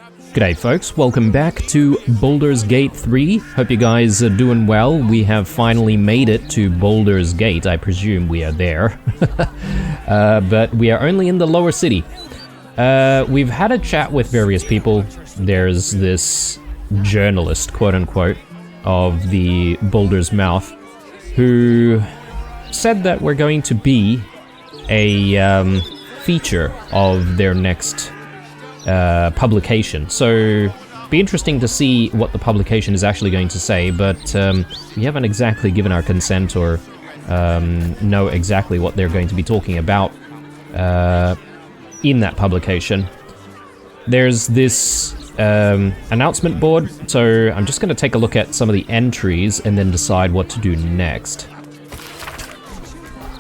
G'day folks, welcome back to Baldur's Gate 3. Hope you guys are doing well. We have finally made it to Baldur's Gate. I presume we are there. But we are only in the lower city. We've had a chat with various people. There's this journalist, quote-unquote, of the Baldur's Mouth, who said that we're going to be a feature of their next publication. So, be interesting to see what the publication is actually going to say, but we haven't exactly given our consent or know exactly what they're going to be talking about in that publication. There's this announcement board, so I'm just going to take a look at some of the entries and then decide what to do next.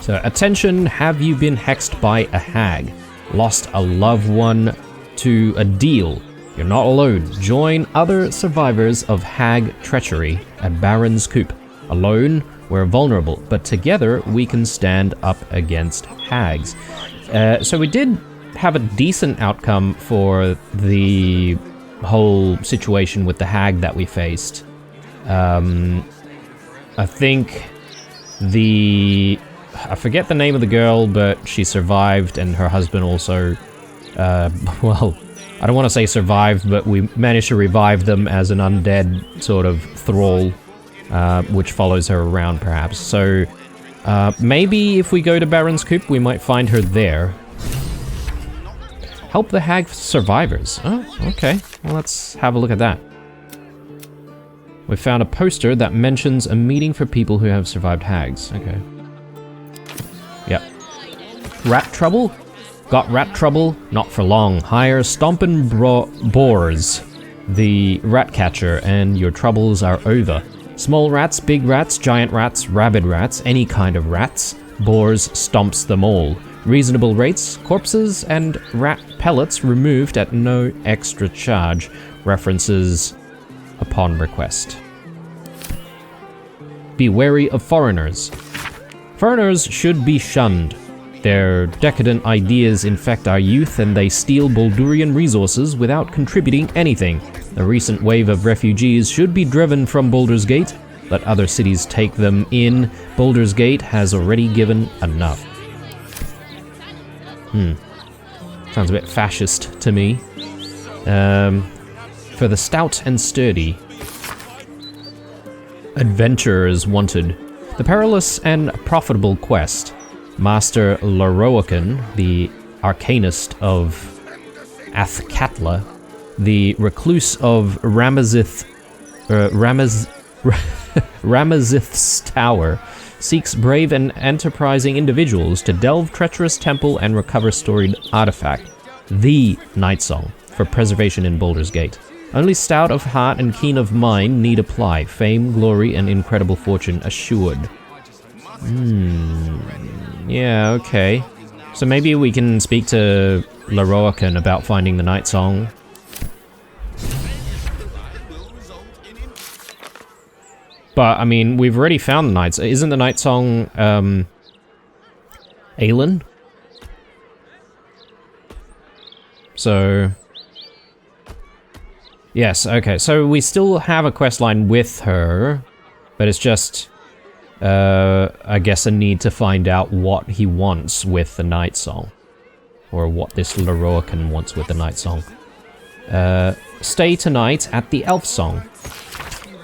So, attention, have you been hexed by a hag? Lost a loved one to a deal? You're not alone. Join other survivors of hag treachery at Baron's Coop. Alone, we're vulnerable, but together we can stand up against hags. So we did have a decent outcome for the whole situation with the hag that we faced. I think I forget the name of the girl, but she survived, and her husband also, well, I don't want to say survived, but we managed to revive them as an undead sort of thrall, which follows her around, perhaps. So, maybe if we go to Baron's Coop, we might find her there. Help the hag survivors. Oh, okay. Well, let's have a look at that. We found a poster that mentions a meeting for people who have survived hags. Okay. Yep. Rat trouble? Got rat trouble? Not for long. Hire Stompin' Boars, the rat catcher, and your troubles are over. Small rats, big rats, giant rats, rabid rats, any kind of rats. Boars stomps them all. Reasonable rates, corpses and rat pellets removed at no extra charge. References upon request. Be wary of foreigners. Foreigners should be shunned. Their decadent ideas infect our youth, and they steal Baldurian resources without contributing anything. The recent wave of refugees should be driven from Baldur's Gate. Let other cities take them in. Baldur's Gate has already given enough. Sounds a bit fascist to me. For the stout and sturdy. Adventurers wanted. The perilous and profitable quest. Master Loroakan, the arcanist of Athkatla, the recluse of Ramazith's Tower, seeks brave and enterprising individuals to delve treacherous temple and recover storied artifact, the Night Song, for preservation in Baldur's Gate. Only stout of heart and keen of mind need apply. Fame, glory, and incredible fortune assured. Yeah, okay. So maybe we can speak to Loroakan about finding the Night Song. But, I mean, we've already found the Night Song. Isn't the Night Song, Aelin? So... Yes, okay. So we still have a questline with her, but it's just... I guess a need to find out what he wants with the Night Song. Or what this Loroakan wants with the Night Song. Stay tonight at the Elf Song.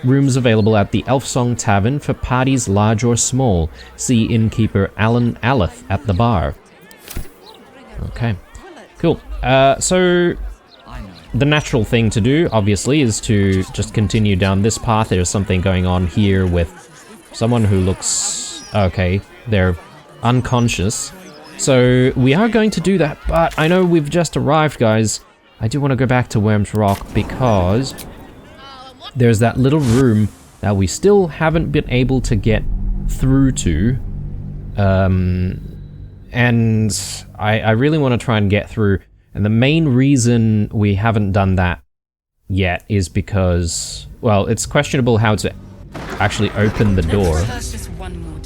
Rooms available at the Elf Song Tavern for parties large or small. See innkeeper Alan Aleth at the bar. Okay, cool. So... The natural thing to do, obviously, is to just continue down this path. There's something going on here with someone who looks... Okay, they're unconscious. So we are going to do that, but I know we've just arrived, guys. I do want to go back to Worm's Rock because there's that little room that we still haven't been able to get through to. And I really want to try and get through. And the main reason we haven't done that yet is because, well, it's questionable how to actually open the door.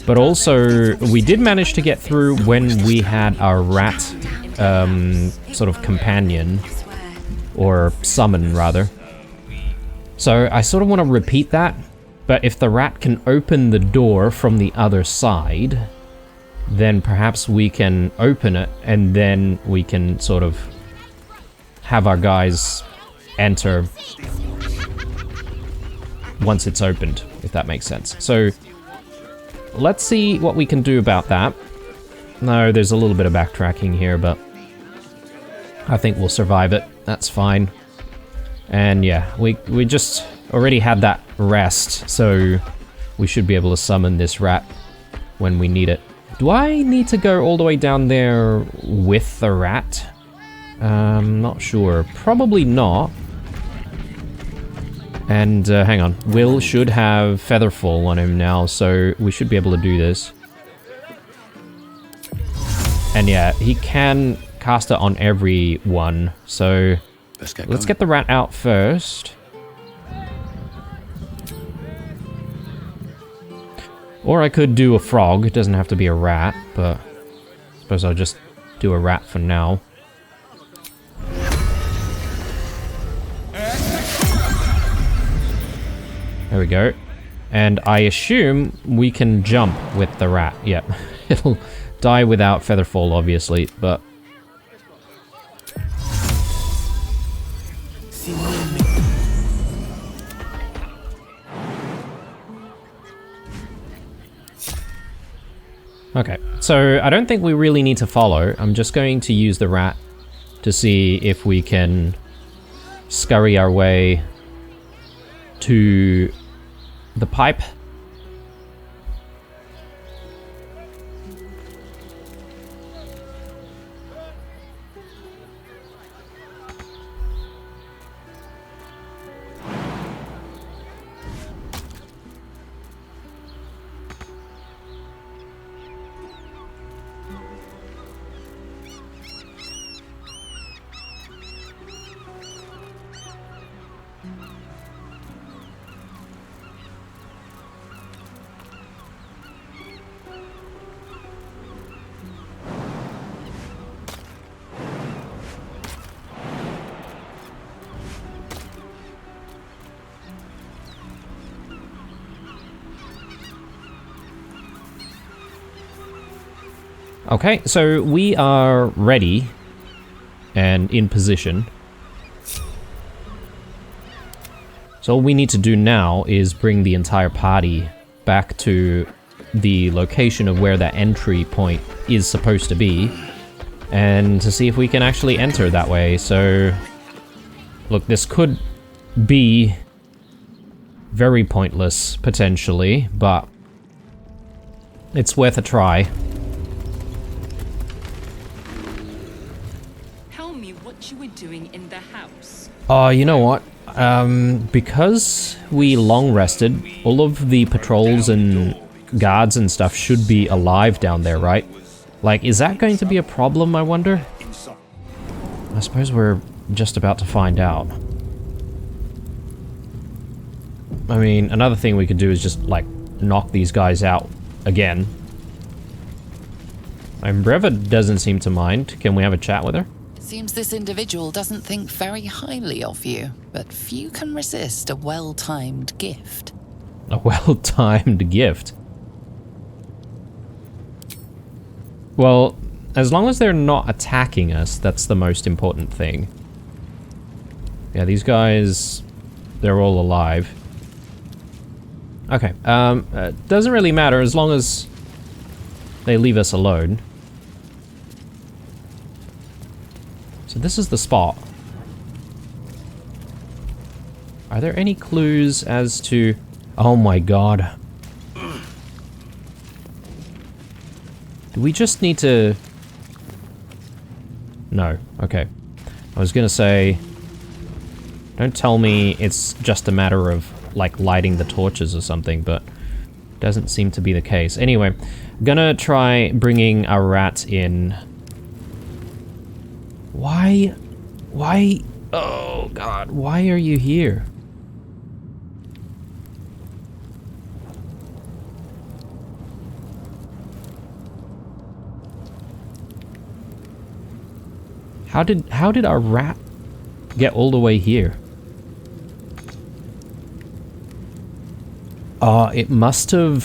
But also, we did manage to get through when we had our rat sort of companion. Or summon, rather. So I sort of want to repeat that, but if the rat can open the door from the other side, then perhaps we can open it, and then we can sort of have our guys enter once it's opened, if that makes sense. So let's see what we can do about that. No, there's a little bit of backtracking here, but I think we'll survive it. That's fine. And yeah, we just already had that rest, so we should be able to summon this rat when we need it. Do I need to go all the way down there with the rat? Not sure. Probably not. And hang on. Will should have Featherfall on him now, so we should be able to do this. And yeah, he can cast it on everyone, so let's get the rat out first. Or I could do a frog. It doesn't have to be a rat, but I suppose I'll just do a rat for now. There we go. And I assume we can jump with the rat. Yep. It'll die without Featherfall, obviously, but... Okay, so I don't think we really need to follow. I'm just going to use the rat to see if we can scurry our way to the pipe. Okay, so we are ready and in position. So all we need to do now is bring the entire party back to the location of where that entry point is supposed to be, and to see if we can actually enter that way. So, look, this could be very pointless, potentially, but it's worth a try. You were doing in the house. You know what? Because we long rested, all of the patrols and guards and stuff should be alive down there, right? Like, is that going to be a problem, I wonder? I suppose we're just about to find out. I mean, another thing we could do is just, like, knock these guys out again. And Breva doesn't seem to mind. Can we have a chat with her? Seems this individual doesn't think very highly of you, but few can resist a well-timed gift. A well-timed gift? Well, as long as they're not attacking us, that's the most important thing. Yeah, these guys, they're all alive. Okay, doesn't really matter as long as they leave us alone. So this is the spot. Are there any clues as to... Oh my god. Do we just need to... No, okay. I was gonna say... Don't tell me it's just a matter of, like, lighting the torches or something, but... Doesn't seem to be the case. Anyway, I'm gonna try bringing our rat in... Why? Oh god, why are you here? How did our rat get all the way here? Oh, it must have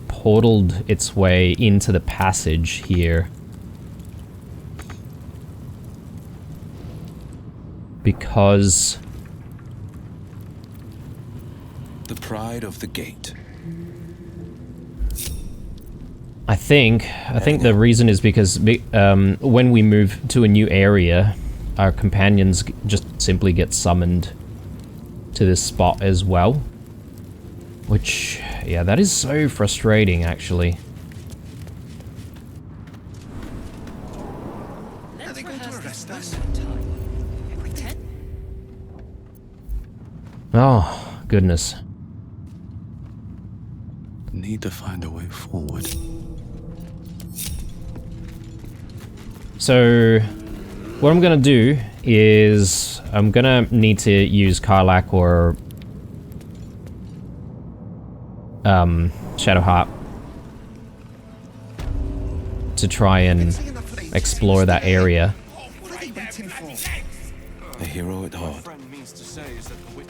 portaled its way into the passage here. Because the pride of the gate. I think the reason is because when we move to a new area, our companions just simply get summoned to this spot as well. Which, yeah, that is so frustrating, actually. Let's rehearse this one more time. Pretend. Oh, goodness. Need to find a way forward. So, what I'm gonna do is I'm gonna need to use Karlach or Shadowheart to try and explore that area. A hero at heart.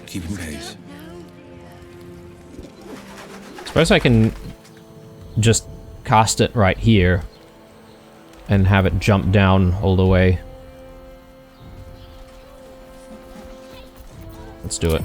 Keeping pace. Suppose I can just cast it right here and have it jump down all the way. Let's do it.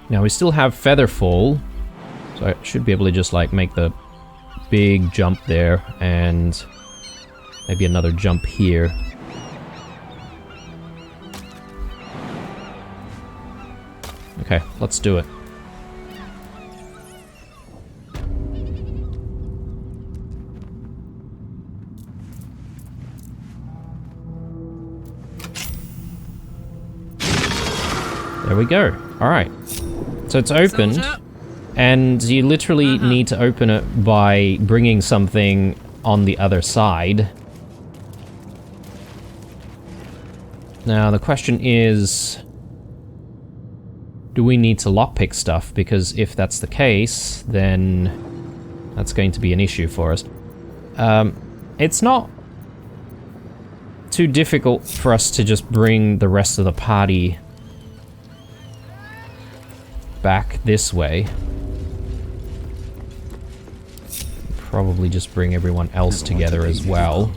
Now we still have Featherfall, so I should be able to just like make the big jump there and maybe another jump here. Okay, let's do it. There we go. Alright. So it's opened, and you literally need to open it by bringing something on the other side. Now the question is, do we need to lockpick stuff? Because if that's the case, then that's going to be an issue for us. It's not too difficult for us to just bring the rest of the party back this way. Probably just bring everyone else together as well.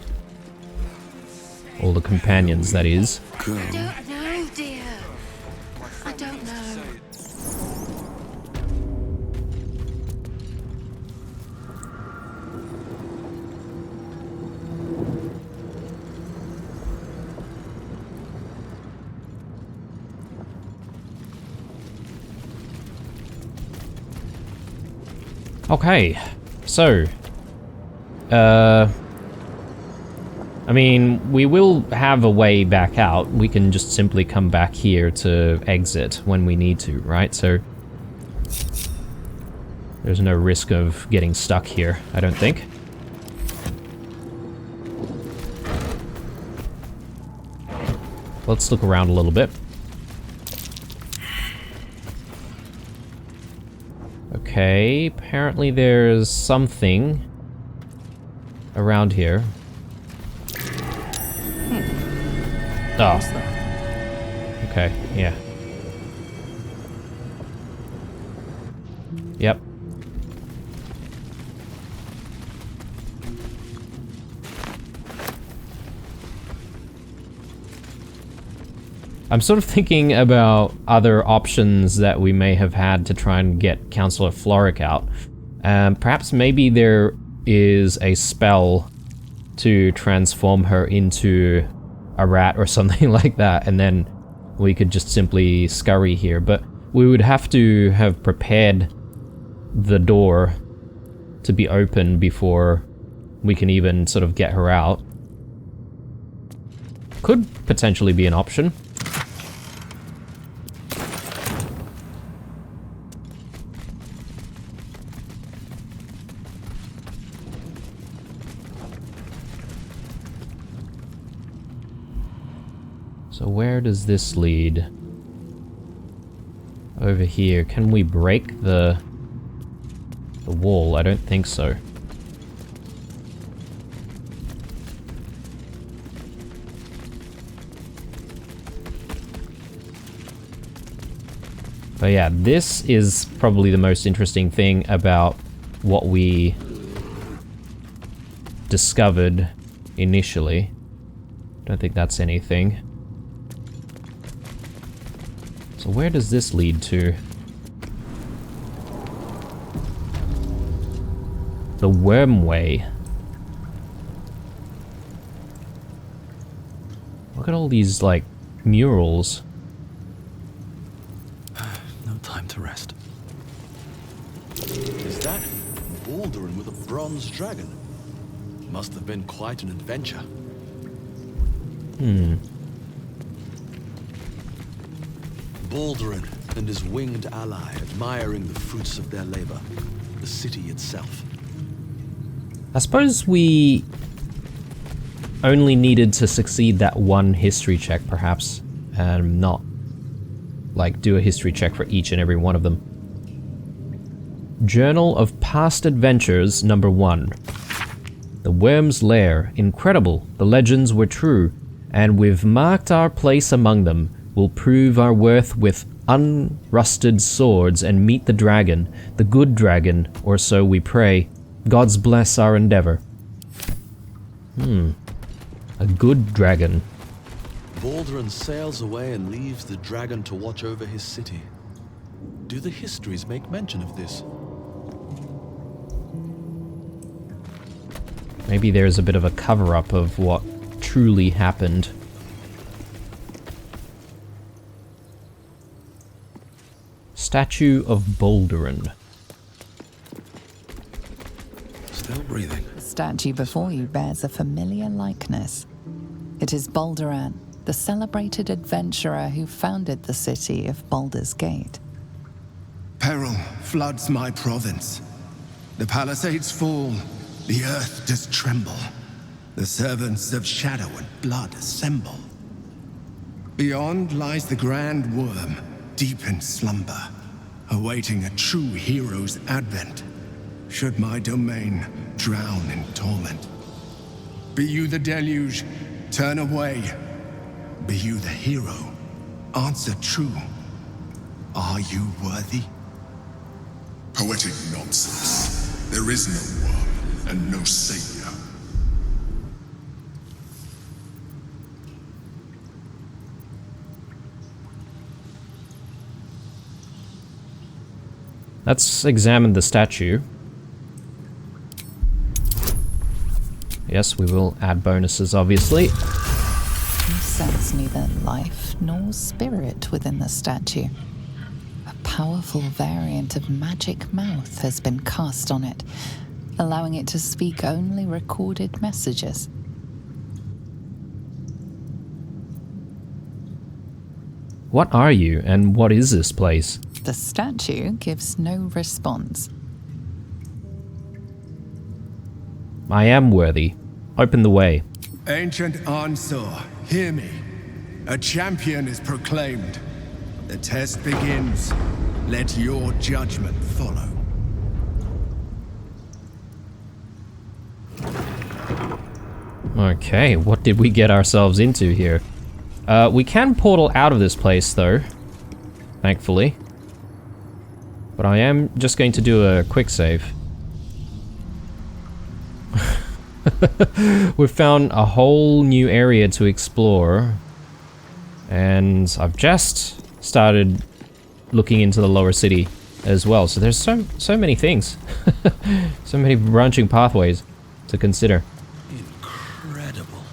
All the companions, that is. I don't know, dear. I don't know. Okay, so, I mean, we will have a way back out. We can just simply come back here to exit when we need to, right? So, there's no risk of getting stuck here, I don't think. Let's look around a little bit. Okay, apparently there's something around here. Oh. Okay, yeah. Yep. I'm sort of thinking about other options that we may have had to try and get Counselor Floric out. Perhaps maybe there is a spell to transform her into a rat or something like that, and then we could just simply scurry here. But we would have to have prepared the door to be open before we can even sort of get her out. Could potentially be an option. So where does this lead? Over here. Can we break the wall? I don't think so. But yeah, this is probably the most interesting thing about what we discovered initially. Don't think that's anything. So where does this lead to? The Wormway. Look at all these, like, murals. No time to rest. Is that Baldur with a bronze dragon? Must have been quite an adventure. Baldur and his winged ally admiring the fruits of their labor, the city itself. I suppose we only needed to succeed that one history check, perhaps, and not, like, do a history check for each and every one of them. Journal of Past Adventures, number 1. The Worm's Lair. Incredible. The legends were true, and we've marked our place among them. We'll prove our worth with unrusted swords and meet the dragon, the good dragon, or so we pray. Gods bless our endeavor. A good dragon. Baldur sails away and leaves the dragon to watch over his city. Do the histories make mention of this? Maybe there's a bit of a cover-up of what truly happened. Statue of Baldurin. Still breathing. The statue before you bears a familiar likeness. It is Balduran, the celebrated adventurer who founded the city of Baldur's Gate. Peril floods my province. The palisades fall, the earth does tremble. The servants of shadow and blood assemble. Beyond lies the grand worm, deep in slumber, awaiting a true hero's advent, should my domain drown in torment. Be you the deluge, turn away. Be you the hero, answer true. Are you worthy? Poetic nonsense. There is no worm and no savior. Let's examine the statue. Yes, we will add bonuses, obviously. You sense neither life nor spirit within the statue. A powerful variant of magic mouth has been cast on it, allowing it to speak only recorded messages. What are you, and what is this place? The statue gives no response. I am worthy. Open the way. Ancient Ansor, hear me. A champion is proclaimed. The test begins. Let your judgment follow. Okay, what did we get ourselves into here? We can portal out of this place, though. Thankfully. But I am just going to do a quick save. We've found a whole new area to explore. And I've just started looking into the lower city as well. So there's so many things. So many branching pathways to consider. Incredible.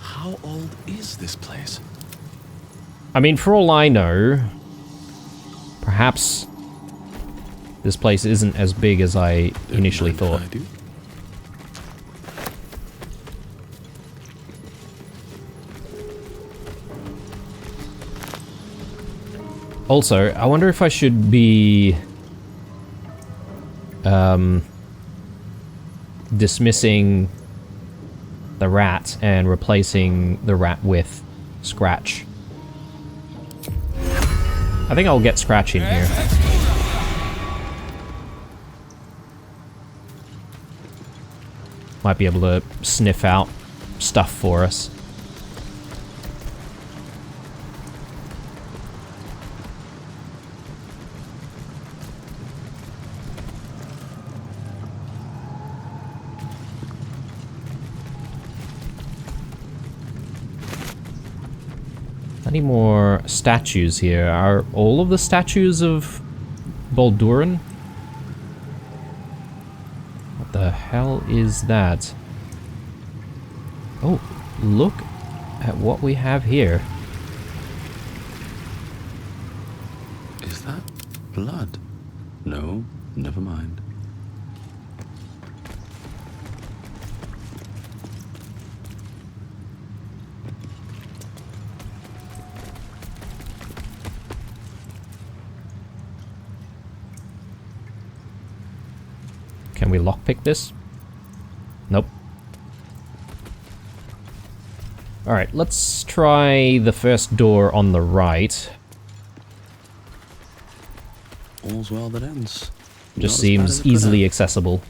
How old is this place? I mean, for all I know, perhaps this place isn't as big as I initially thought. I do. Also, I wonder if I should be dismissing the rat and replacing the rat with Scratch. I think I'll get Scratch in here. Might be able to sniff out stuff for us. Any more statues here? Are all of the statues of Baldurin? What the hell is that? Oh, look at what we have here. Is that blood? No, never mind. Can we lockpick this? Nope. Alright, let's try the first door on the right. All's well that ends. Just Not as bad seems as it could easily have. accessible.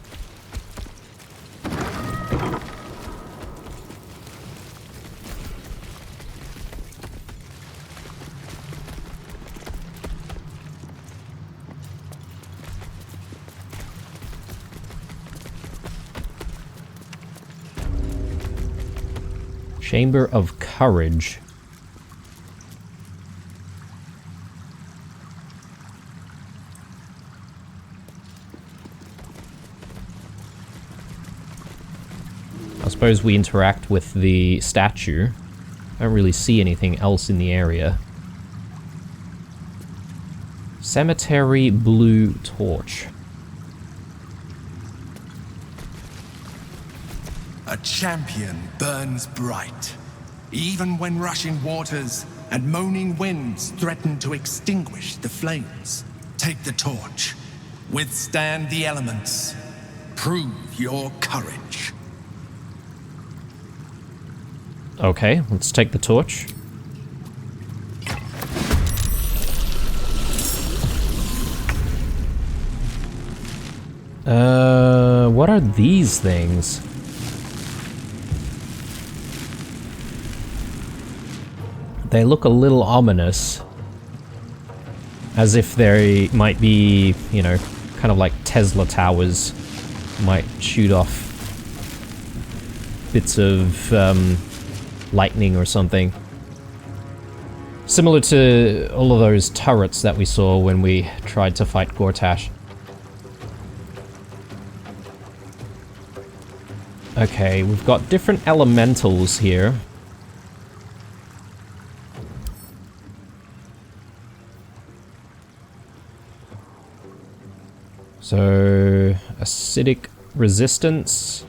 Chamber of Courage. I suppose we interact with the statue. I don't really see anything else in the area. Cemetery Blue Torch. A champion burns bright, even when rushing waters and moaning winds threaten to extinguish the flames. Take the torch, withstand the elements, prove your courage. Okay, let's take the torch. What are these things? They look a little ominous. As if they might be, you know, kind of like Tesla towers. Might shoot off bits of lightning or something. Similar to all of those turrets that we saw when we tried to fight Gortash. Okay, we've got different elementals here. So, acidic resistance.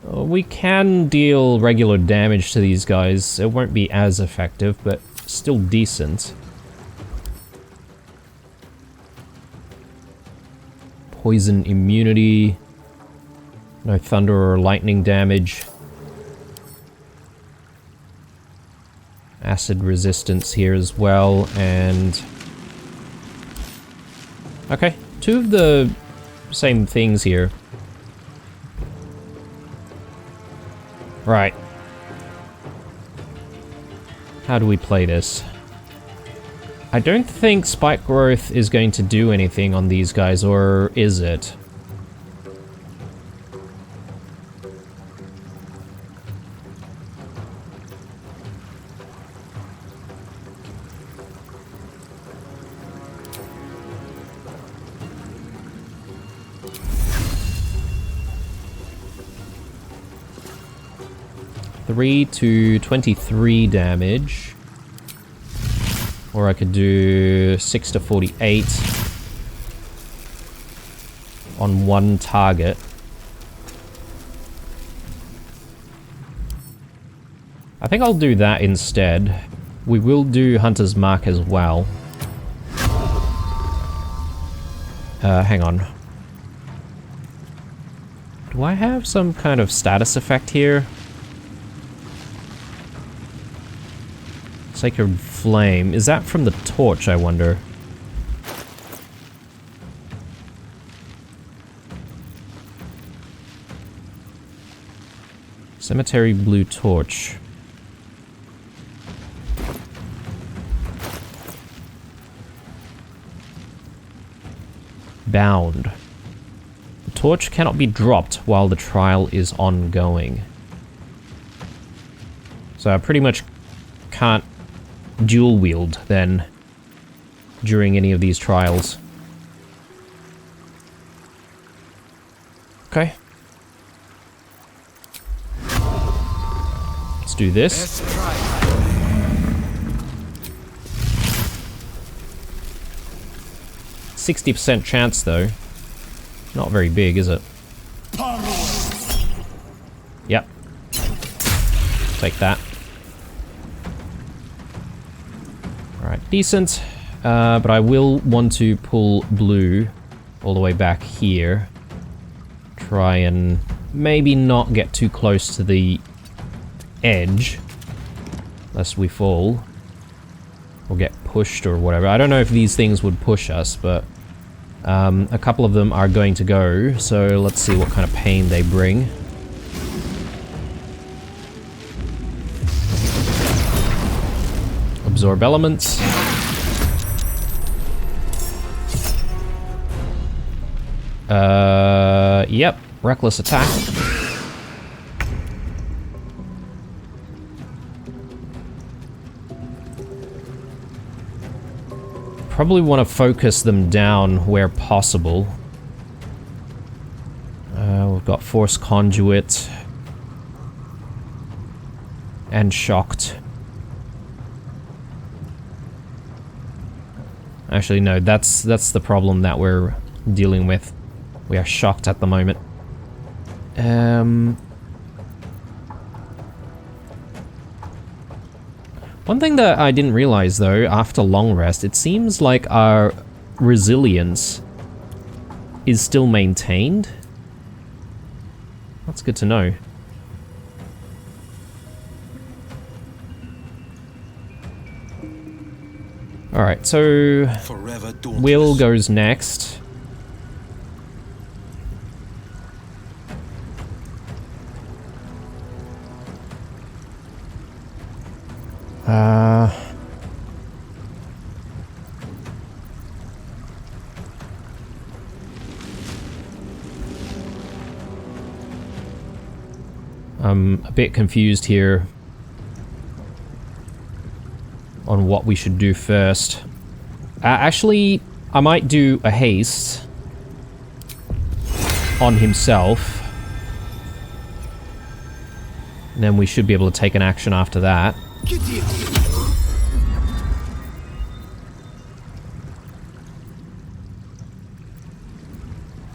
We can deal regular damage to these guys. It won't be as effective, but still decent. Poison immunity. No thunder or lightning damage. Acid resistance here as well, and... okay, two of the same things here. Right. How do we play this? I don't think spike growth is going to do anything on these guys, or is it? to 23 damage. Or I could do 6 to 48 on one target. I think I'll do that instead. We will do Hunter's Mark as well. Hang on. Do I have some kind of status effect here? Sacred Flame. Is that from the torch, I wonder? Cemetery blue torch. Bound. The torch cannot be dropped while the trial is ongoing. So I pretty much can't dual wield then during any of these trials. Okay. Let's do this. 60% chance though. Not very big, is it? Yep. Take that. Alright, decent. But I will want to pull blue all the way back here. Try and maybe not get too close to the edge, lest we fall. Or get pushed or whatever. I don't know if these things would push us, but a couple of them are going to go, so let's see what kind of pain they bring. Absorb elements. Yep, reckless attack. Probably want to focus them down where possible. We've got Force Conduit and Shocked. Actually, no, that's the problem that we're dealing with. We are shocked at the moment. One thing that I didn't realize though, after long rest, it seems like our resilience is still maintained. That's good to know. Alright, so Will goes next. I'm a bit confused here on what we should do first. Actually, I might do a haste on himself. And then we should be able to take an action after that.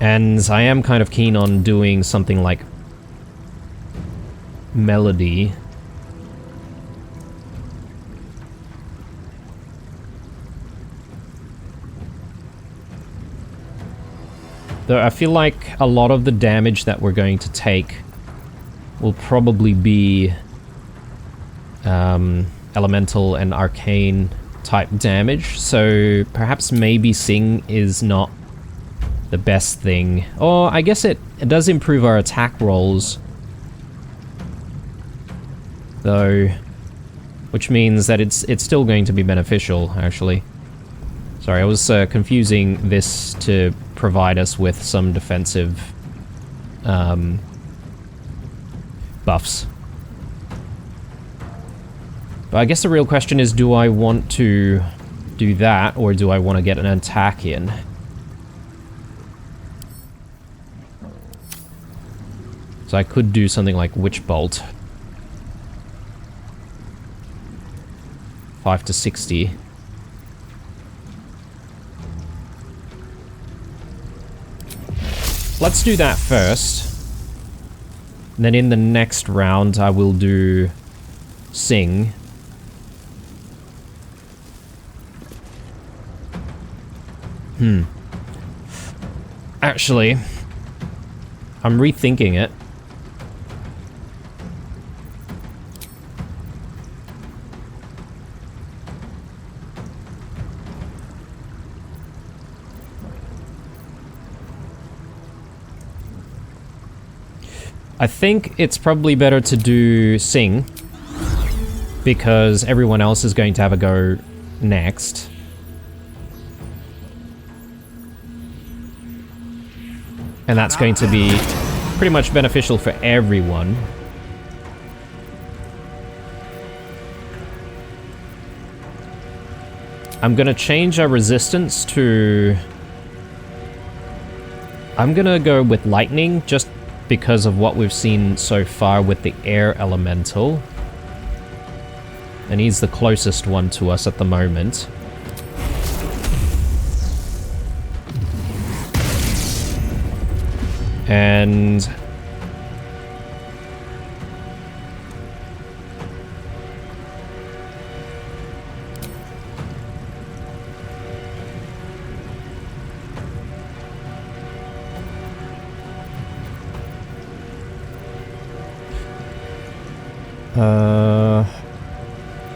And I am kind of keen on doing something like Melody. Though I feel like a lot of the damage that we're going to take will probably be elemental and arcane type damage, so perhaps maybe Sing is not the best thing. Or I guess it does improve our attack rolls, though, which means that it's still going to be beneficial, actually. Sorry, I was confusing this to provide us with some defensive buffs. But I guess the real question is, do I want to do that, or do I want to get an attack in? So I could do something like Witch Bolt. 5 to 60. Let's do that first. And then in the next round, I will do Sing. Actually, I'm rethinking it. I think it's probably better to do Sing, because everyone else is going to have a go next. And that's going to be pretty much beneficial for everyone. I'm gonna change our resistance to... I'm gonna go with lightning, just because of what we've seen so far with the air elemental. And he's the closest one to us at the moment. And...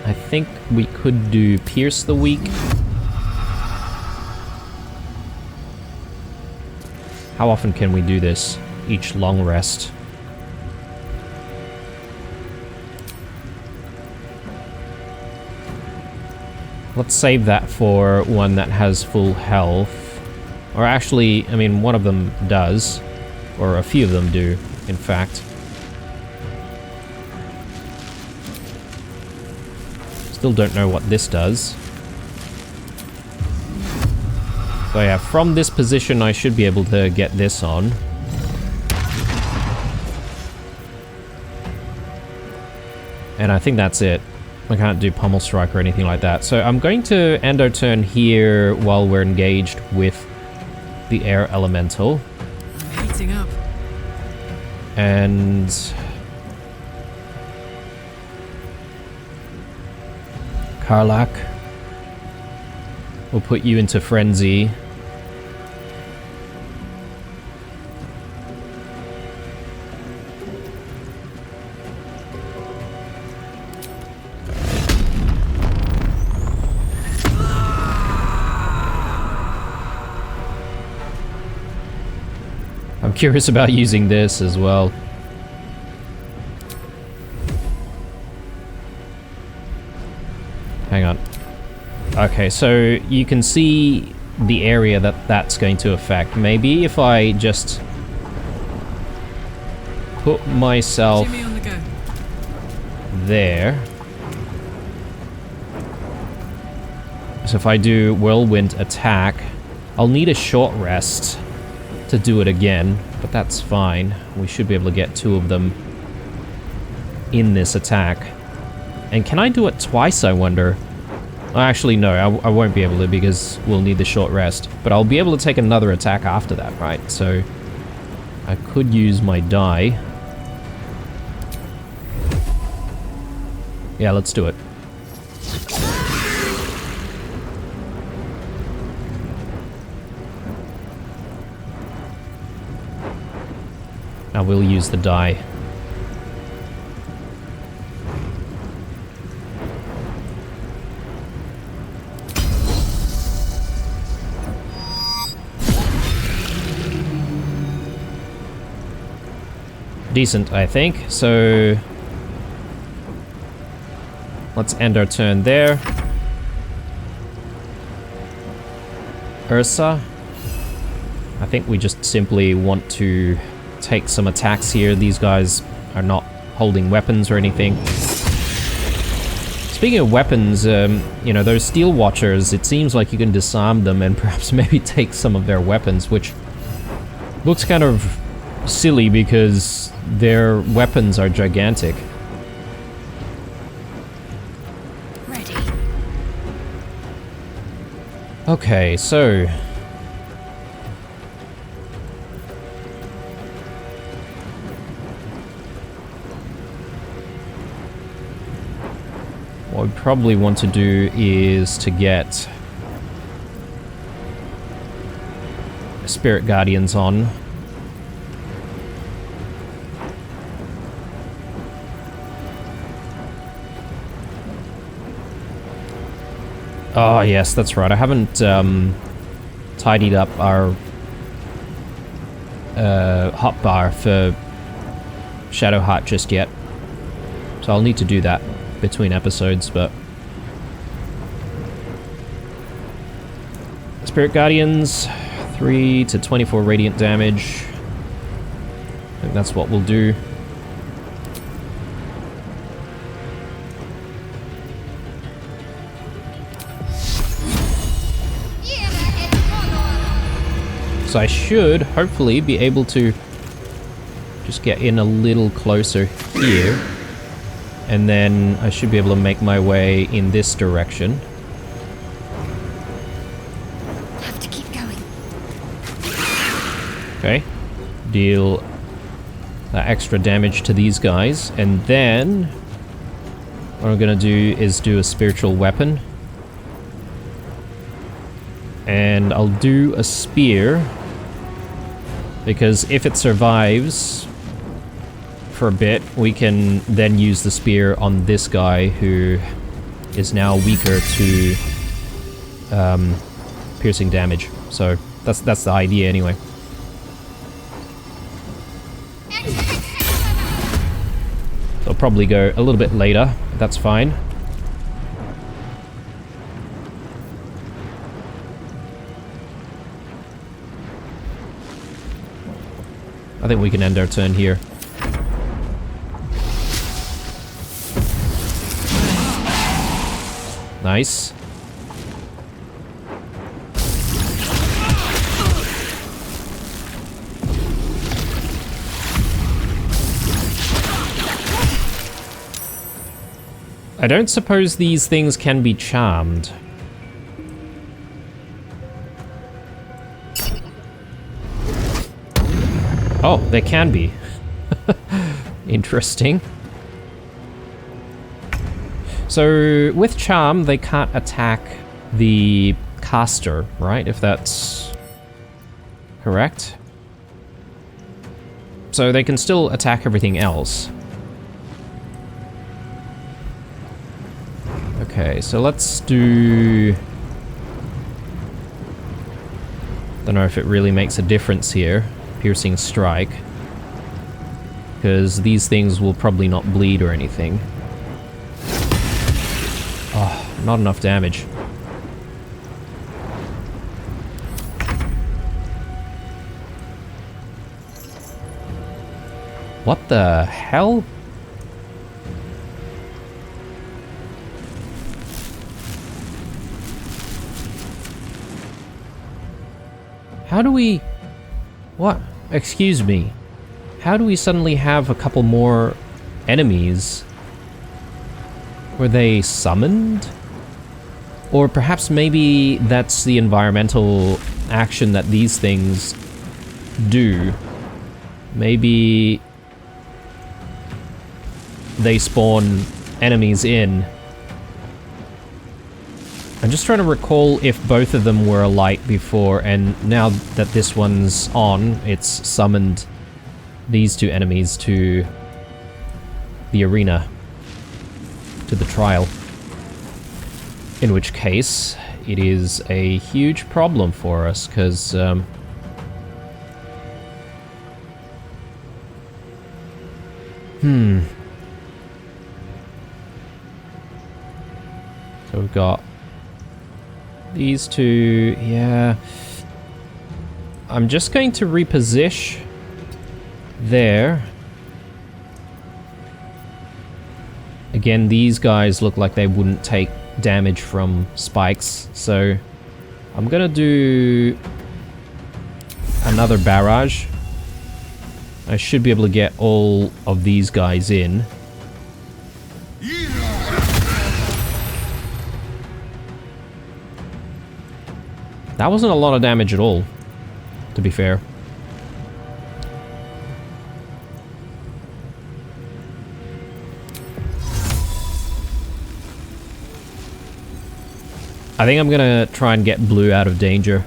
I think we could do Pierce the Weak. How often can we do this? Each long rest. Let's save that for one that has full health. Or actually, I mean, one of them does. Or a few of them do, in fact. Still don't know what this does. So yeah, from this position I should be able to get this on. And I think that's it. I can't do Pummel Strike or anything like that. So I'm going to end our turn here while we're engaged with the Air Elemental. I'm heating up. And... Karlak. We'll put you into Frenzy. I'm curious about using this as well. Hang on. Okay, so you can see the area that that's going to affect. Maybe if I just put myself Jimmy on the go. there. So if I do Whirlwind attack, I'll need a short rest to do it again, but that's fine. We should be able to get two of them in this attack. And can I do it twice, I wonder? Actually, no, I won't be able to because we'll need the short rest. But I'll be able to take another attack after that, right? So I could use my die. Yeah, let's do it. I will use the die. Decent, I think. So let's end our turn there. Ursa. I think we just simply want to take some attacks here. These guys are not holding weapons or anything. Speaking of weapons, you know, those Steel Watchers, it seems like you can disarm them and perhaps maybe take some of their weapons, which looks kind of silly because their weapons are gigantic. Ready. Okay, so what we probably want to do is to get Spirit Guardians on. Oh yes, that's right. I haven't tidied up our hotbar for Shadow Heart just yet. So I'll need to do that between episodes, but... Spirit Guardians, 3 to 24 radiant damage. I think that's what we'll do. So I should hopefully be able to just get in a little closer here. And then I should be able to make my way in this direction. Have to keep going. Okay. Deal extra damage to these guys. And then what I'm going to do is do a spiritual weapon. And I'll do a spear. Because if it survives for a bit, we can then use the spear on this guy who is now weaker to piercing damage. So that's the idea anyway. So I'll probably go a little bit later, but that's fine. I think we can end our turn here. Nice. I don't suppose these things can be charmed. Oh, they can be. Interesting. So, with Charm, they can't attack the caster, right? If that's correct. So they can still attack everything else. Okay, so let's do... Don't know if it really makes a difference here. Piercing Strike. Because these things will probably not bleed or anything. Oh, not enough damage. What the hell? How do we... What? Excuse me. How do we suddenly have a couple more enemies? Were they summoned? Or perhaps maybe that's the environmental action that these things do. Maybe they spawn enemies in. I'm just trying to recall if both of them were alight before, and now that this one's on, it's summoned these two enemies to the arena, to the trial. In which case, it is a huge problem for us, because... So we've got these two, yeah. I'm just going to reposition there. Again, these guys look like they wouldn't take damage from spikes, so I'm gonna do another barrage. I should be able to get all of these guys in. That wasn't a lot of damage at all, to be fair. I think I'm gonna try and get blue out of danger.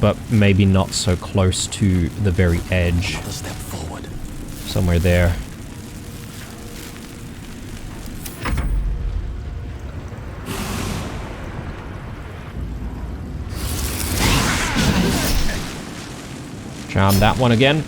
But maybe not so close to the very edge. Step forward. Somewhere there. Charm that one again.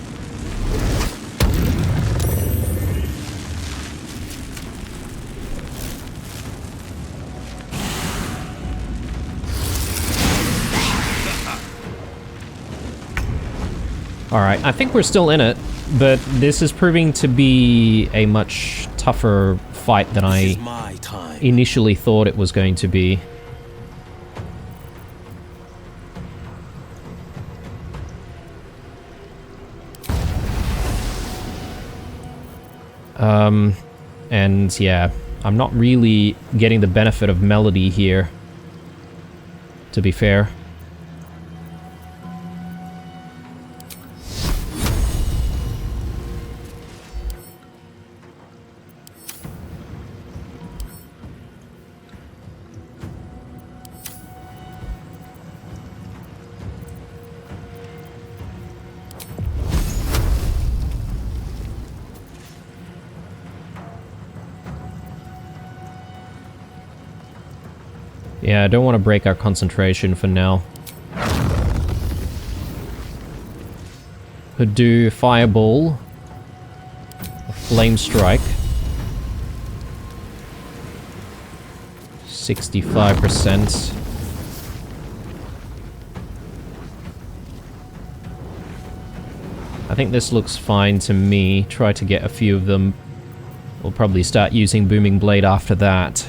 Alright, I think we're still in it, but this is proving to be a much tougher fight than I initially thought it was going to be. And yeah, I'm not really getting the benefit of melody here, to be fair. Yeah, I don't want to break our concentration for now. Could do Fireball, or Flame Strike. 65%. I think this looks fine to me. Try to get a few of them. We'll probably start using Booming Blade after that.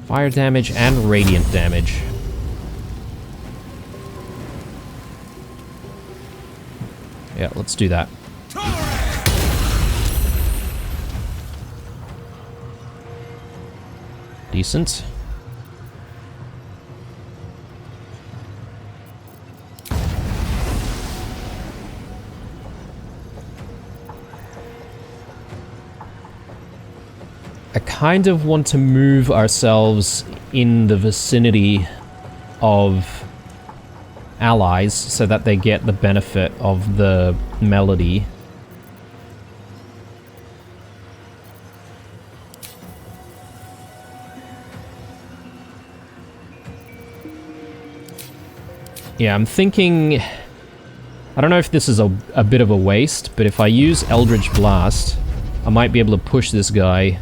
Fire damage and radiant damage. Yeah, let's do that. Decent. I kind of want to move ourselves in the vicinity of allies so that they get the benefit of the melody. Yeah, I'm thinking... I don't know if this is a bit of a waste, but if I use Eldritch Blast, I might be able to push this guy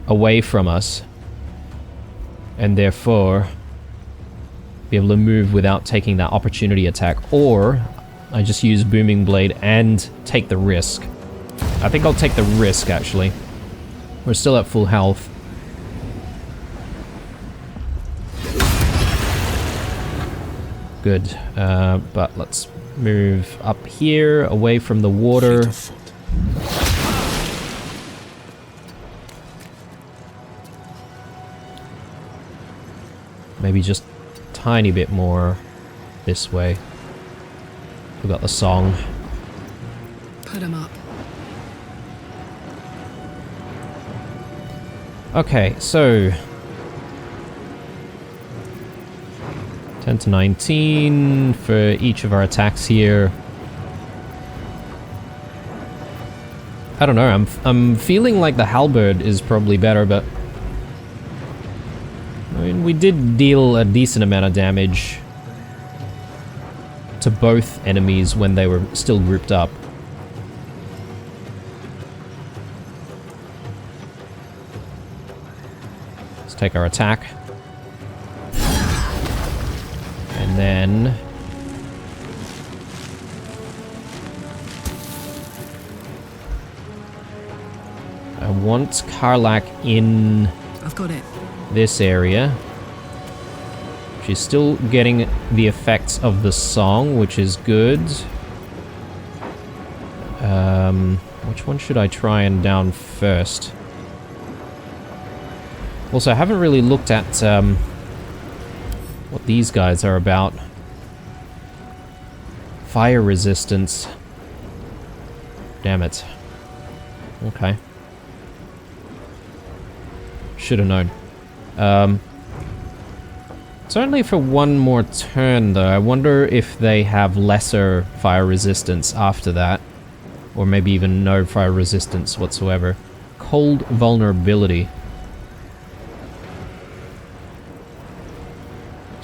away from us, and therefore be able to move without taking that opportunity attack, or I just use Booming Blade and take the risk. I think I'll take the risk, actually. We're still at full health. Good, but let's move up here, away from the water. Maybe just a tiny bit more this way. We got the song. Put him up. Okay, so 10 to 19 for each of our attacks here. I don't know, I'm feeling like the halberd is probably better, but I mean, we did deal a decent amount of damage to both enemies when they were still grouped up. Let's take our attack. And then... I want Karlach in... I've got it. This area. She's still getting the effects of the song, which is good. Which one should I try and down first? Also, I haven't really looked at what these guys are about. Fire resistance. Damn it. Okay. Should have known. It's only for one more turn, though. I wonder if they have lesser fire resistance after that. Or maybe even no fire resistance whatsoever. Cold vulnerability.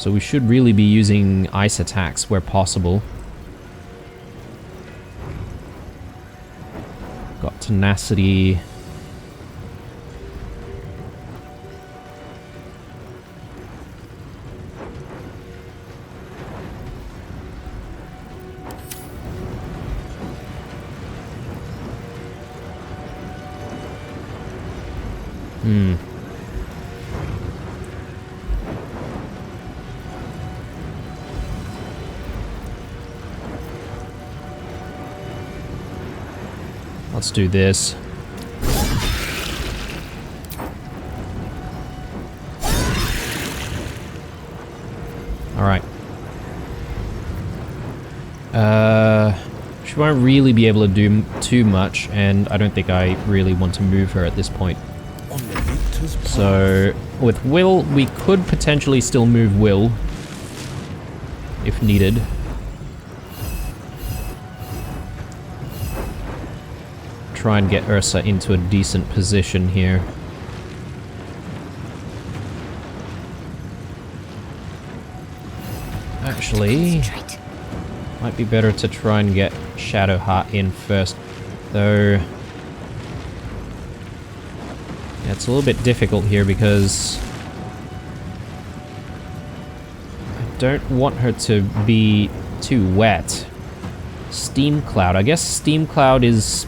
So we should really be using ice attacks where possible. Got tenacity. Let's do this. Alright. She won't really be able to do too much, and I don't think I really want to move her at this point. So, with Will, we could potentially still move Will, if needed. Try and get Ursa into a decent position here. Actually, might be better to try and get Shadowheart in first, though. Yeah, it's a little bit difficult here because I don't want her to be too wet. Steam Cloud. I guess Steam Cloud is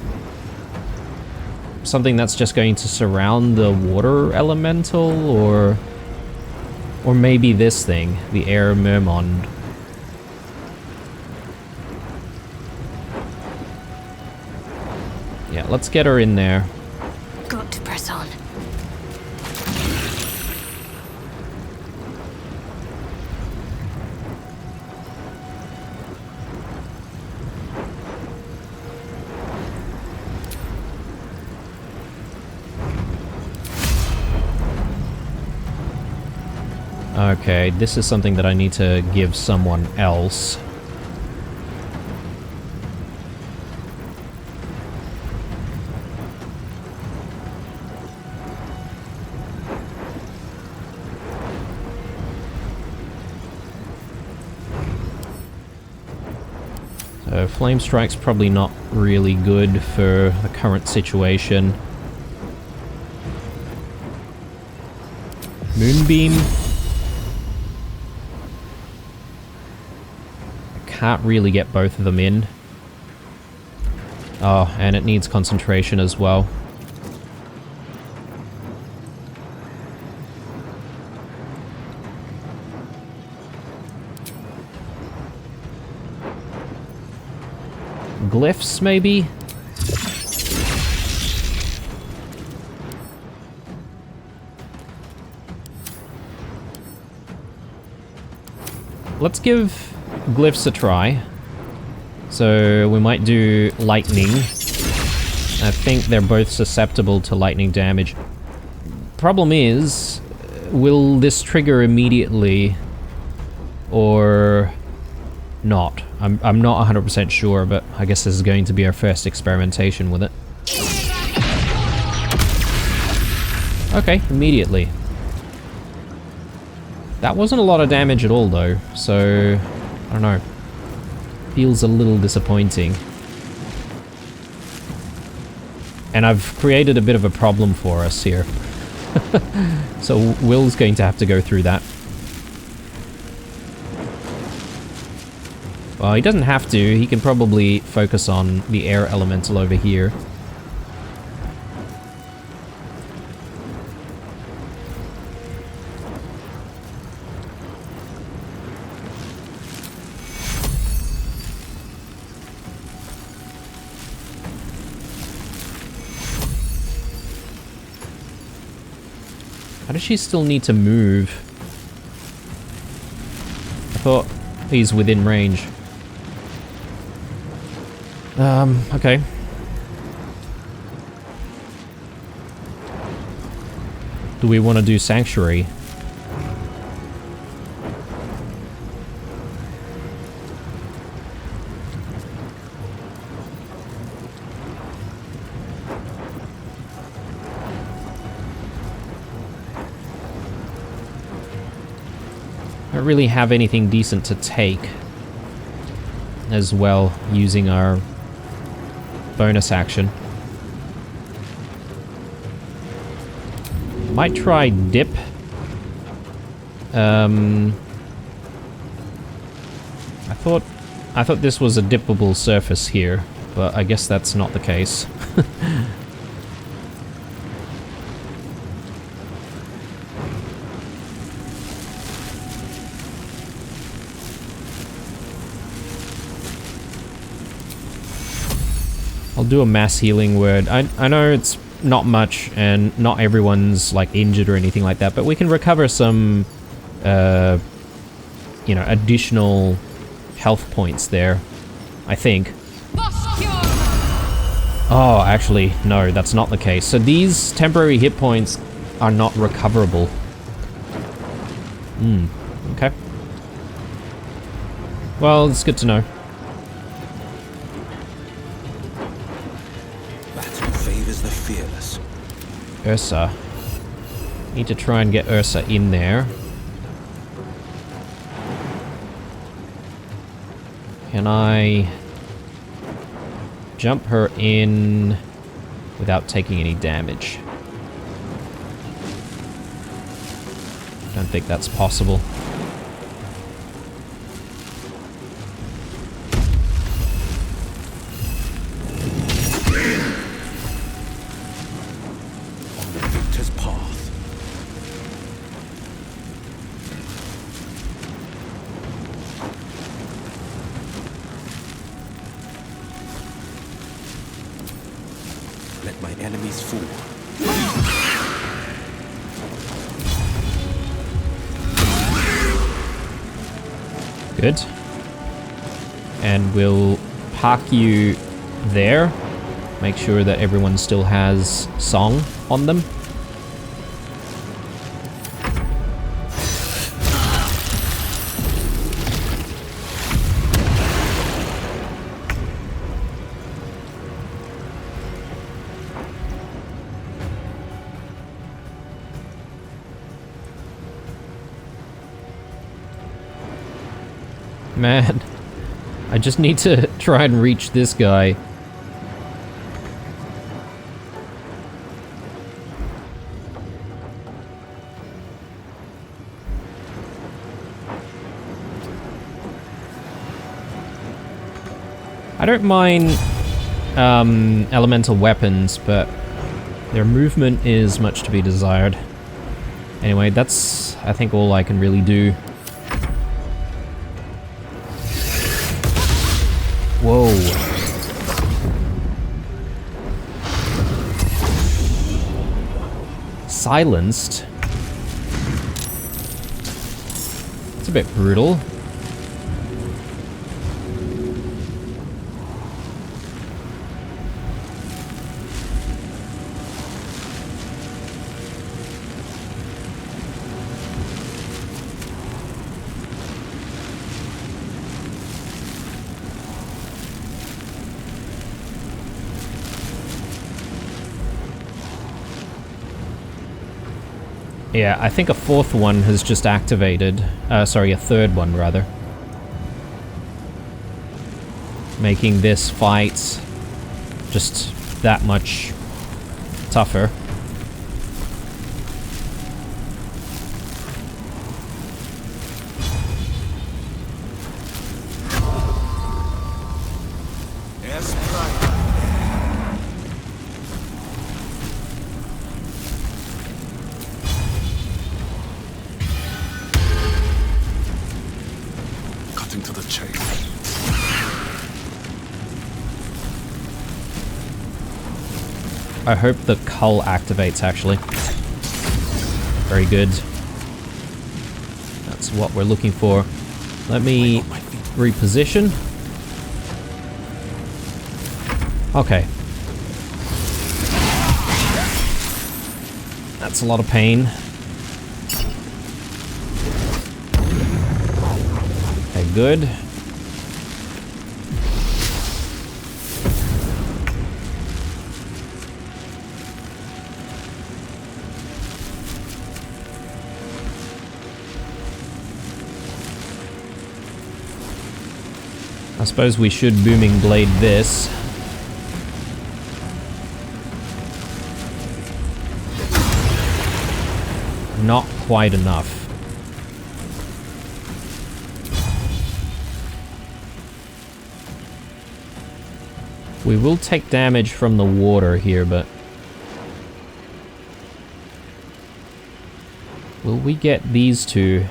something that's just going to surround the water elemental, or maybe this thing, the air mermond. Yeah, let's get her in there. Got to press on. Okay, this is something that I need to give someone else. So Flame Strike's probably not really good for the current situation. Moonbeam. Can't really get both of them in. Oh, and it needs concentration as well. Glyphs, maybe? Let's give Glyphs a try. So we might do lightning. I think they're both susceptible to lightning damage. Problem is, will this trigger immediately or not? I'm not 100% sure, but I guess this is going to be our first experimentation with it. Okay, immediately. That wasn't a lot of damage at all though, so I don't know. Feels a little disappointing. And I've created a bit of a problem for us here. So Will's going to have to go through that. Well, he doesn't have to. He can probably focus on the air elemental over here. How does she still need to move? I thought he's within range. Okay. Do we want to do Sanctuary? don't really have anything decent to take as well using our bonus action. Might try dip. I thought this was a dippable surface here, but I guess that's not the case. I'll do a mass healing word. I know it's not much and not everyone's like injured or anything like that, but we can recover some you know, additional health points there, I think. Oh, actually, no, that's not the case. So these temporary hit points are not recoverable. Okay. Well, it's good to know. Battle favors the fearless. Ursa. Need to try and get Ursa in there. Can I jump her in without taking any damage? Don't think that's possible. On the victor's path. Let my enemies fall. Good. And we'll park you there. Make sure that everyone still has song on them. Man, I just need to try and reach this guy. I don't mind elemental weapons, but their movement is much to be desired. Anyway, that's, I think, all I can really do. Whoa. Silenced? It's a bit brutal. Yeah, I think a fourth one has just activated. Sorry, a third one, rather. Making this fight just that much tougher. To the chase. I hope the cull activates, actually. Very good. That's what we're looking for. Let me reposition. Okay. That's a lot of pain. Okay, good. I suppose we should Booming Blade this. Not quite enough. We will take damage from the water here, but... will we get these two?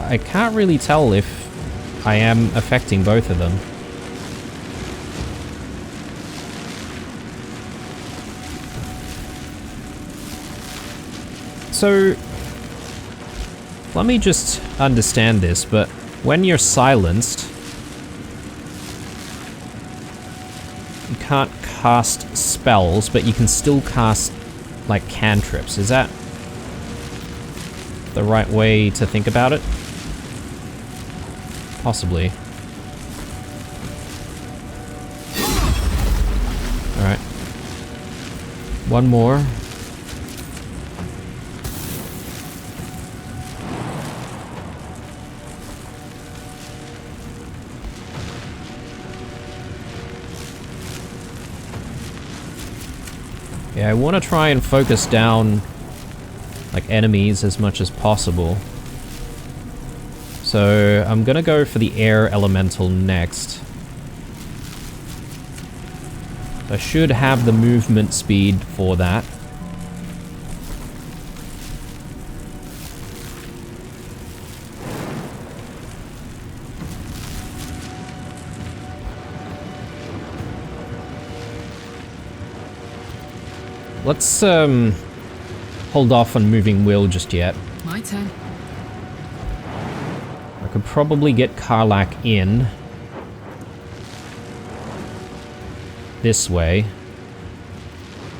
I can't really tell if I am affecting both of them. So... let me just understand this, but when you're silenced... you can't cast spells, but you can still cast, like, cantrips. Is that the right way to think about it? Possibly. Alright. One more. Yeah, I want to try and focus down, like, enemies as much as possible. So, I'm gonna go for the air elemental next. I should have the movement speed for that. Let's, hold off on moving Will just yet. My turn. I could probably get Karlak in. This way.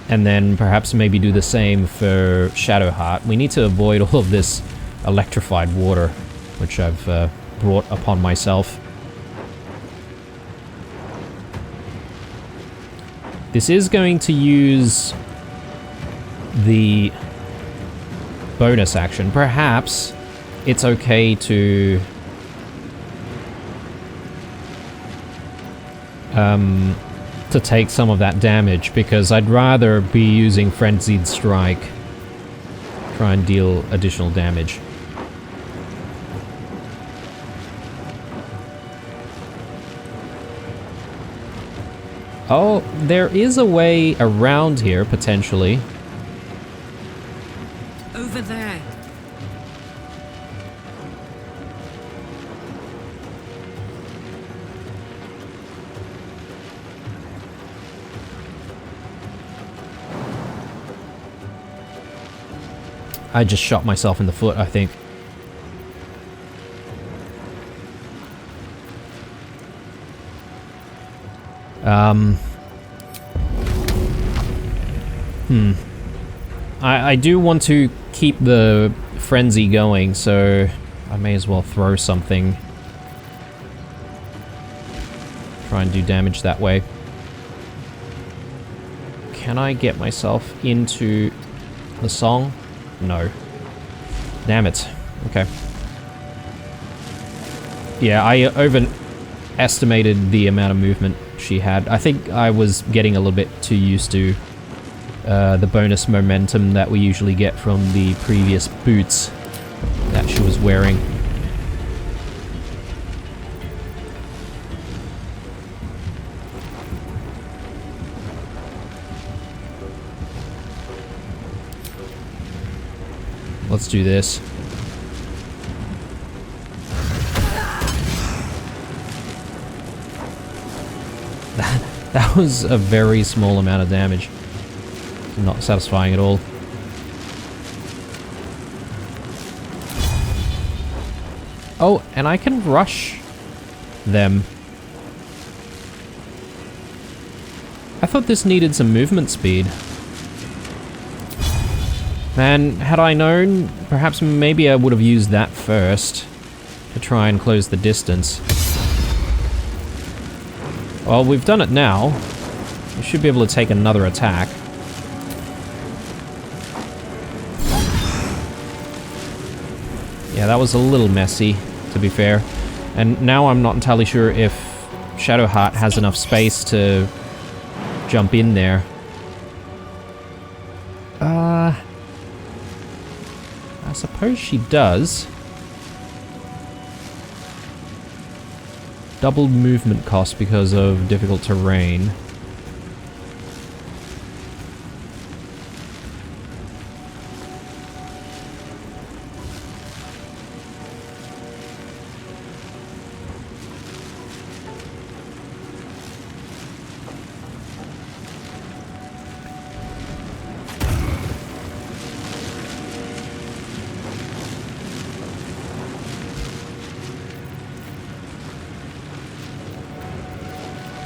And then perhaps maybe do the same for Shadowheart. We need to avoid all of this electrified water, which I've brought upon myself. This is going to use the bonus action. Perhaps it's okay to take some of that damage, because I'd rather be using Frenzied Strike. Try and deal additional damage. Oh, there is a way around here, potentially. Over there. I just shot myself in the foot, I think. I do want to keep the frenzy going, so I may as well throw something. Try and do damage that way. Can I get myself into the song? No. Damn it. Okay. Yeah, I overestimated the amount of movement she had. I think I was getting a little bit too used to the bonus momentum that we usually get from the previous boots that she was wearing. Let's do this. That was a very small amount of damage. Not satisfying at all. Oh, and I can rush them. I thought this needed some movement speed. Man, had I known, perhaps maybe I would have used that first to try and close the distance. Well, we've done it now. We should be able to take another attack. Yeah, that was a little messy, to be fair. And now I'm not entirely sure if Shadowheart has enough space to jump in there. I suppose she does. Doubled movement cost because of difficult terrain.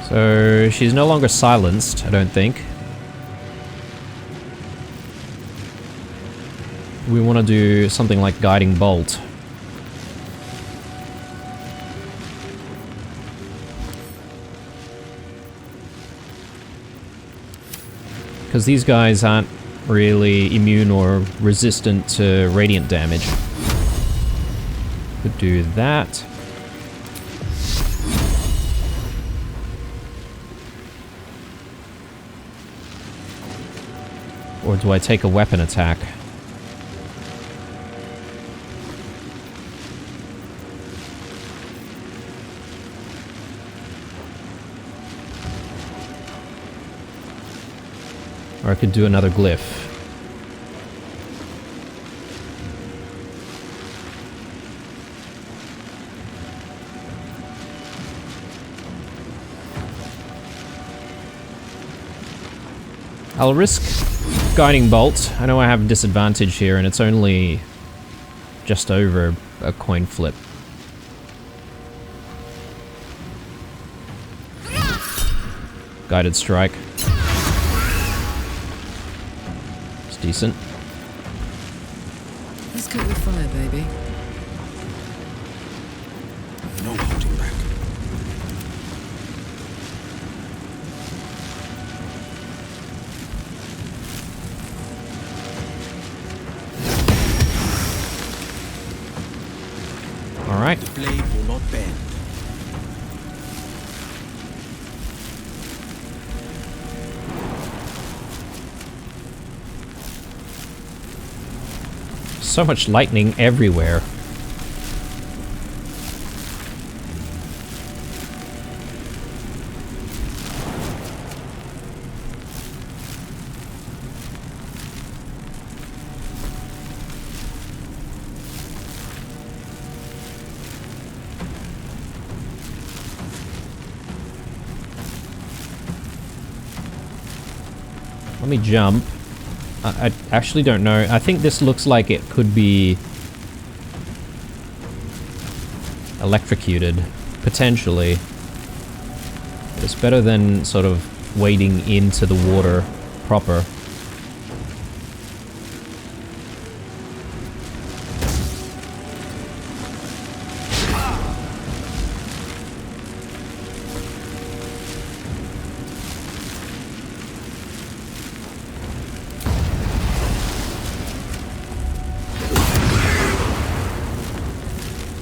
So she's no longer silenced, I don't think. We want to do something like Guiding Bolt. Because these guys aren't really immune or resistant to radiant damage. Could do that. Or do I take a weapon attack? Or I could do another glyph. I'll risk Guiding Bolt. I know I have disadvantage here and it's only just over a coin flip. Guided Strike. It's decent. Let's go with fire, baby. No holding back. Alright. The blade will not bend. So much lightning everywhere. Let me jump. I actually don't know. I think this looks like it could be electrocuted, potentially. But it's better than sort of wading into the water proper.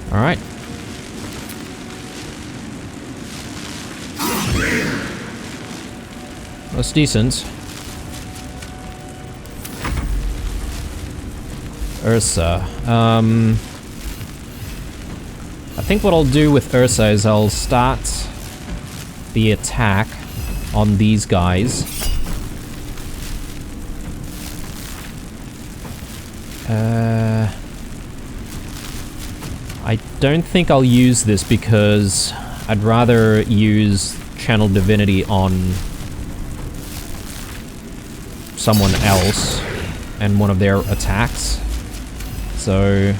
Alright. That's decent. Ursa. I think what I'll do with Ursa is I'll start the attack on these guys. I don't think I'll use this because I'd rather use Channel Divinity on someone else and one of their attacks. So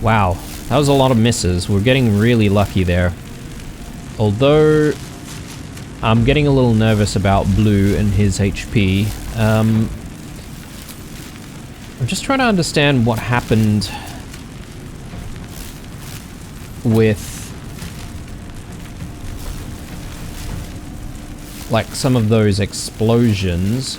Wow, that was a lot of misses. We're getting really lucky there. Although, I'm getting a little nervous about Blue and his HP. I'm just trying to understand what happened with like some of those explosions.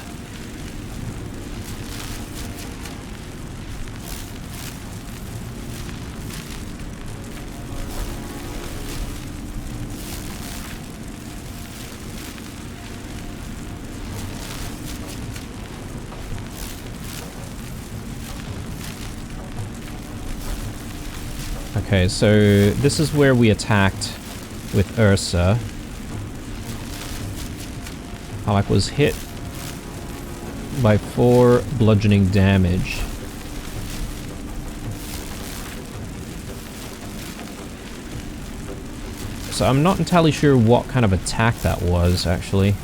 Okay, so this is where we attacked with Ursa. Halak was hit by 4 bludgeoning damage. So I'm not entirely sure what kind of attack that was, actually.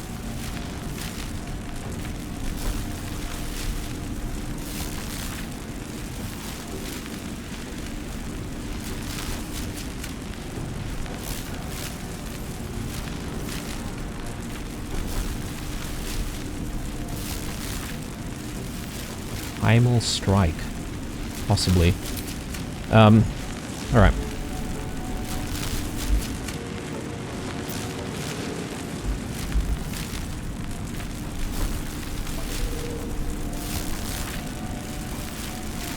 Primal Strike. Possibly. Alright.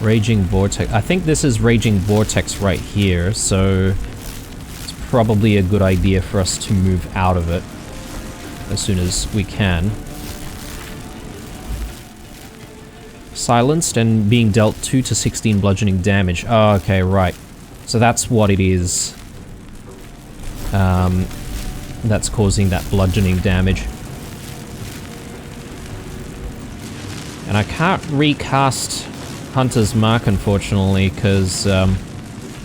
Raging Vortex. I think this is Raging Vortex right here, so it's probably a good idea for us to move out of it as soon as we can. Silenced and being dealt 2 to 16 bludgeoning damage. Oh, okay, right. So that's what it is. That's causing that bludgeoning damage. And I can't recast Hunter's Mark, unfortunately, because... oh,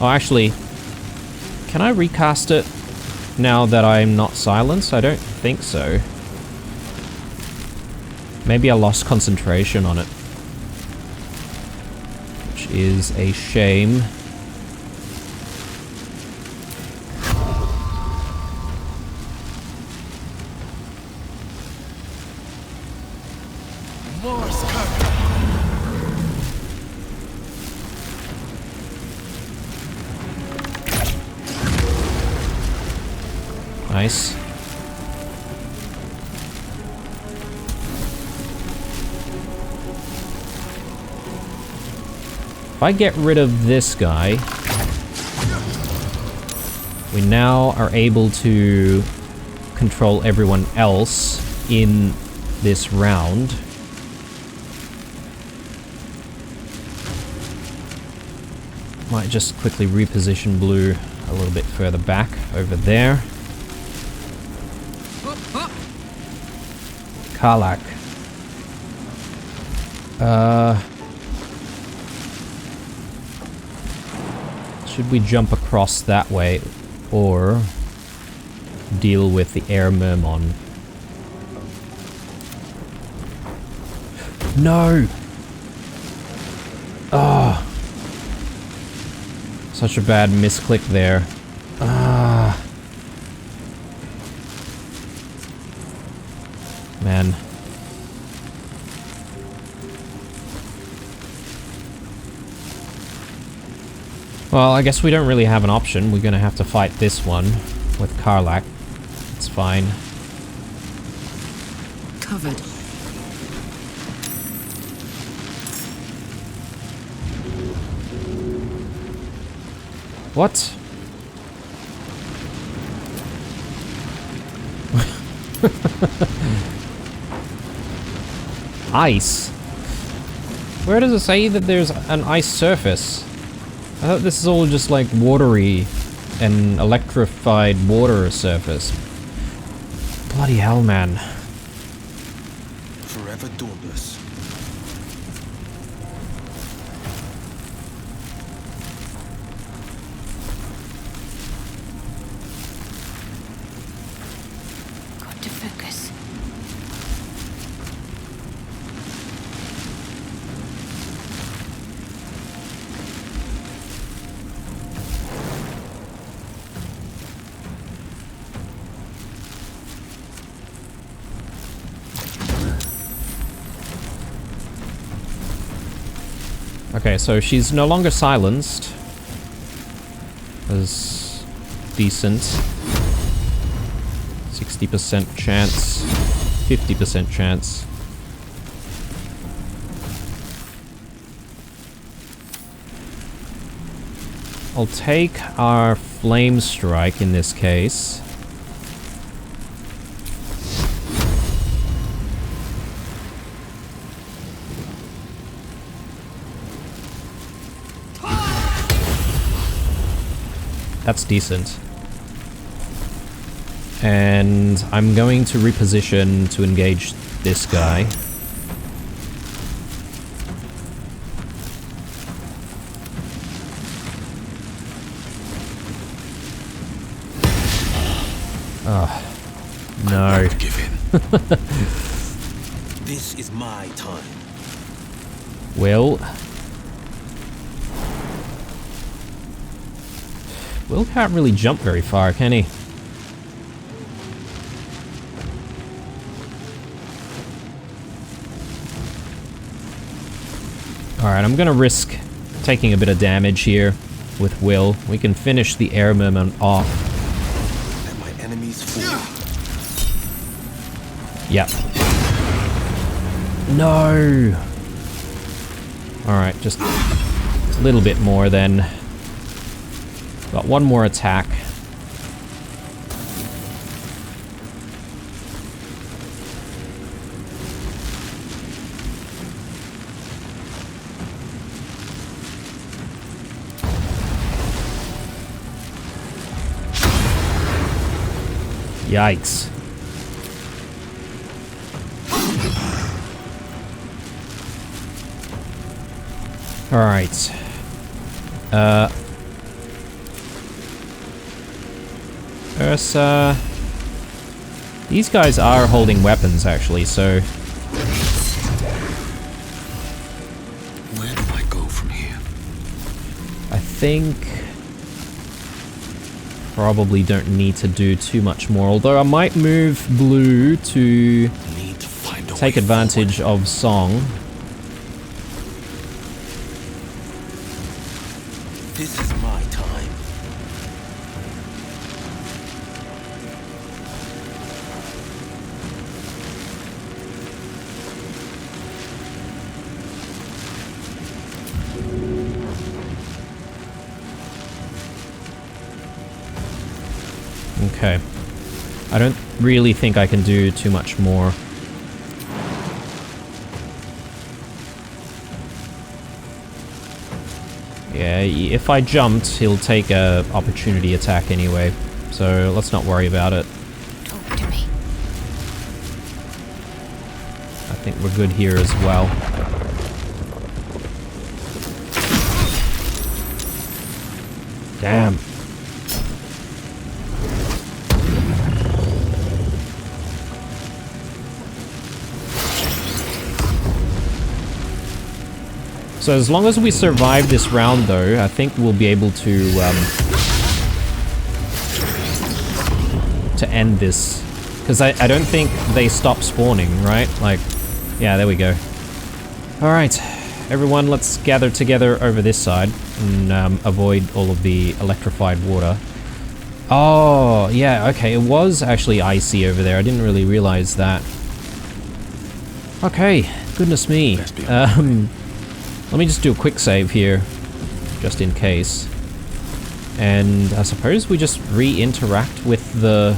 actually... Can I recast it now that I'm not silenced? I don't think so. Maybe I lost concentration on it. Is a shame. Nice. If I get rid of this guy, we now are able to control everyone else in this round. Might just quickly reposition Blue a little bit further back over there. Karlach. Should we jump across that way or deal with the air mermon? No! Oh. Such a bad misclick there. Ah. Man. Well, I guess we don't really have an option. We're gonna have to fight this one with Karlach. It's fine. Covered. What? Ice? Where does it say that there's an ice surface? I thought this is all just like watery and electrified water surface. Bloody hell, man. Forever dauntless. Got to focus. Okay, so she's no longer silenced. That's decent. 60% chance. 50% chance. I'll take our flame strike in this case. That's decent. And I'm going to reposition to engage this guy. Oh, no. Give in. This is my time. Will can't really jump very far, can he? Alright, I'm gonna risk taking a bit of damage here with Will. We can finish the air movement off. Let my enemies fall. Yep. No! Alright, just a little bit more then. Got one more attack. Yikes. Alright. Ursa. These guys are holding weapons, actually, so... Where do I go from here? I think... probably don't need to do too much more, although I might move Blue to Need to find a take way advantage forward. of Song. This is my time. Okay. I don't really think I can do too much more. Yeah, if I jumped, he'll take a opportunity attack anyway, so let's not worry about it. Talk to me. I think we're good here as well. Damn. So as long as we survive this round though, I think we'll be able to end this. Because I don't think they stop spawning, right? Like, yeah, there we go. Alright, everyone, let's gather together over this side and avoid all of the electrified water. Oh, yeah, okay, it was actually icy over there. I didn't really realize that. Okay, goodness me. Let me just do a quick save here, just in case. And I suppose we just re-interact with the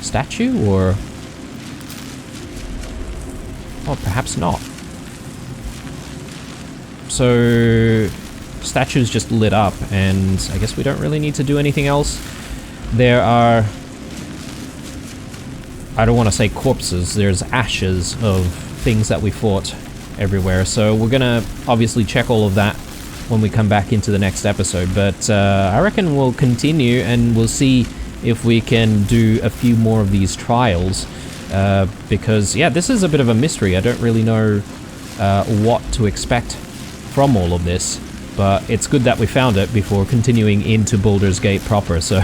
statue, or... oh, perhaps not. So... statue's just lit up, and I guess we don't really need to do anything else. There are... I don't want to say corpses, there's ashes of things that we fought everywhere, so we're gonna obviously check all of that when we come back into the next episode, but I reckon we'll continue and we'll see if we can do a few more of these trials, because yeah, this is a bit of a mystery. I don't really know what to expect from all of this, but it's good that we found it before continuing into Baldur's Gate proper, so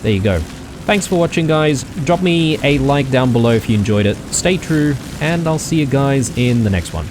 there you go. Thanks for watching, guys. Drop me a like down below if you enjoyed it. Stay true, and I'll see you guys in the next one.